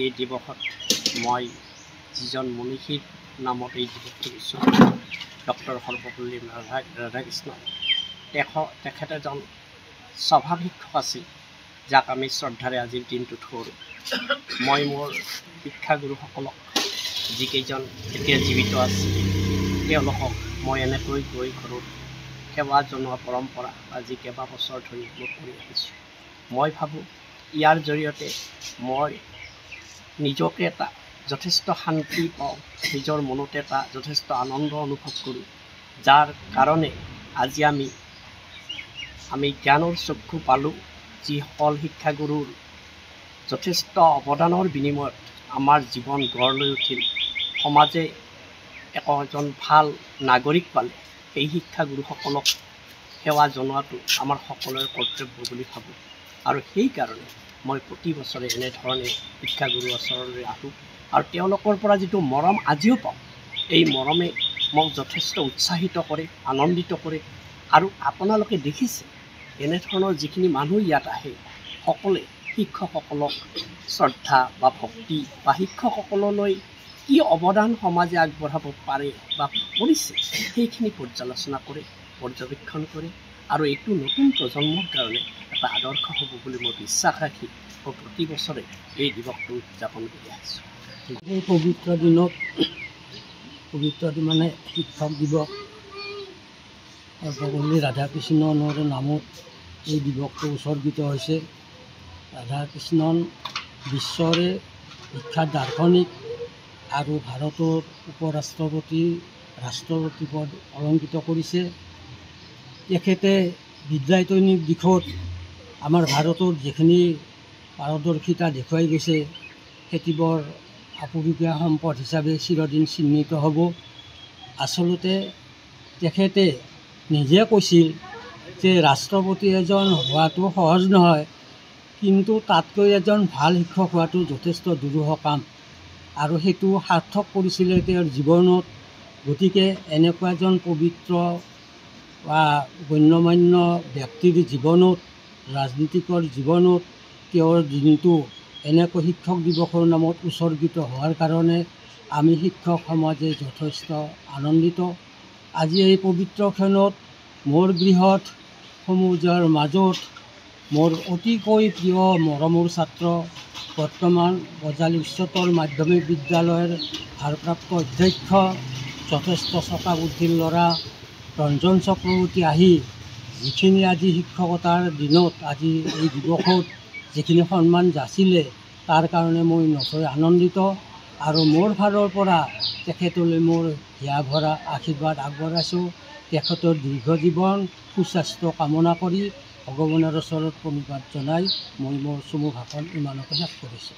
এই দিৱসত মই যিজন মনীষীৰ নামত এই দিৱসটো দিছোঁ ডক্টৰ সৰ্বপল্লী ৰাধাকৃষ্ণ তেখেত এজন স্বভাৱ শিক্ষক আছিল যাক আমি শ্ৰদ্ধাৰে আজিৰ দিনটোত কৰোঁ। মই মোৰ শিক্ষাগুৰুসকলক যিকেইজন এতিয়া জীৱিত আছে তেওঁলোকক মই এনেকৈ গৈ ঘৰত সেৱা জনোৱা পৰম্পৰা আজি কেইবাবছৰ ধৰি মই কৰি আহিছোঁ। মই ভাবোঁ ইয়াৰ জৰিয়তে মই নিজকে এটা যথেষ্ট শান্তি পাওঁ, নিজৰ মনতে এটা যথেষ্ট আনন্দ অনুভৱ কৰোঁ, যাৰ কাৰণে আজি আমি জ্ঞানৰ চক্ষু পালোঁ। যিসকল শিক্ষাগুৰুৰ যথেষ্ট অৱদানৰ বিনিময়ত আমাৰ জীৱন গঢ় লৈ উঠিল, সমাজে এজন ভাল নাগৰিক পালে, সেই শিক্ষাগুৰুসকলক সেৱা জনোৱাটো আমাৰ সকলোৰে কৰ্তব্য বুলি ভাবোঁ। আৰু সেইকাৰণে মই প্ৰতি বছৰে এনেধৰণে শিক্ষাগুৰুৰ ওচৰলৈ আহোঁ আৰু তেওঁলোকৰ পৰা যিটো মৰম আজিও পাওঁ, এই মৰমে মোক যথেষ্ট উৎসাহিত কৰে, আনন্দিত কৰে। আৰু আপোনালোকে দেখিছে এনেধৰণৰ যিখিনি মানুহ ইয়াত আহে সকলোৱে শিক্ষকসকলক শ্ৰদ্ধা বা ভক্তি বা শিক্ষকসকললৈ কি অৱদান সমাজে আগবঢ়াব পাৰে বা কৰিছে সেইখিনি পৰ্যালোচনা কৰে, পৰ্যবেক্ষণ কৰে আৰু এইটো নতুন প্ৰজন্মৰ কাৰণে এটা আদৰ্শ হ'ব বুলি মই বিশ্বাস ৰাখি মই প্ৰতি বছৰে এই দিৱসটো উদযাপন কৰি আহিছোঁ। এই পবিত্ৰ দিনত মানে শিক্ষক দিৱস সৰ্বপল্লী ৰাধাকৃষ্ণনৰ নামত এই দিৱসটো উৎসৰ্গিত হৈছে। ৰাধাকৃষ্ণন বিশ্বৰে বিখ্যাত দাৰ্শনিক আৰু ভাৰতৰ ৰাষ্ট্ৰপতি পদ অলংকৃত কৰিছে। তেখেতে বিদ্যায়তনিক দিশত আমাৰ ভাৰতৰ যিখিনি পাৰদৰ্শিতা দেখুৱাই গৈছে সেইটো বৰ আপুৰুগীয়া সম্পদ হিচাপে চিৰদিন চিহ্নিত হ'ব। আচলতে তেখেতে নিজে কৈছিল যে ৰাষ্ট্ৰপতি এজন হোৱাটো সহজ নহয়, কিন্তু তাতকৈ এজন ভাল শিক্ষক হোৱাটো যথেষ্ট দুৰূহ কাম আৰু সেইটো সাৰ্থক কৰিছিলে তেওঁৰ জীৱনত। গতিকে এনেকুৱা এজন পবিত্ৰ বা গণ্যমান্য ব্যক্তিৰ জীৱনত, ৰাজনীতিকৰ জীৱনত তেওঁৰ দিনটো এনেকৈ শিক্ষক দিৱসৰ নামত উৎসৰ্গিত হোৱাৰ কাৰণে আমি শিক্ষক সমাজে যথেষ্ট আনন্দিত। আজি এই পবিত্ৰ ক্ষণত মোৰ বৃহৎ সমাজৰ মাজত মোৰ অতিকৈ প্ৰিয় মৰমৰ ছাত্ৰ, বৰ্তমান বজালী উচ্চতৰ মাধ্যমিক বিদ্যালয়ৰ ভাৰপ্ৰাপ্ত অধ্যক্ষ, যথেষ্ট চকা বুদ্ধিৰ ল'ৰা ৰঞ্জন চক্ৰৱৰ্তী আহি যিখিনি আজি শিক্ষকতাৰ দিনত আজি এই দিৱসত যিখিনি সন্মান যাচিলে তাৰ কাৰণে মই নথৈ আনন্দিত। আৰু মোৰ ফালৰ পৰা তেখেতলৈ মোৰ হিয়া ভৰা আশীৰ্বাদ আগবঢ়াইছোঁ। তেখেতৰ দীৰ্ঘ জীৱন সুস্বাস্থ্য কামনা কৰি ভগৱানৰ ওচৰত প্ৰণিপাত জনাই মই মোৰ চমু ভাষণ ইমানতে শেষ কৰিছোঁ।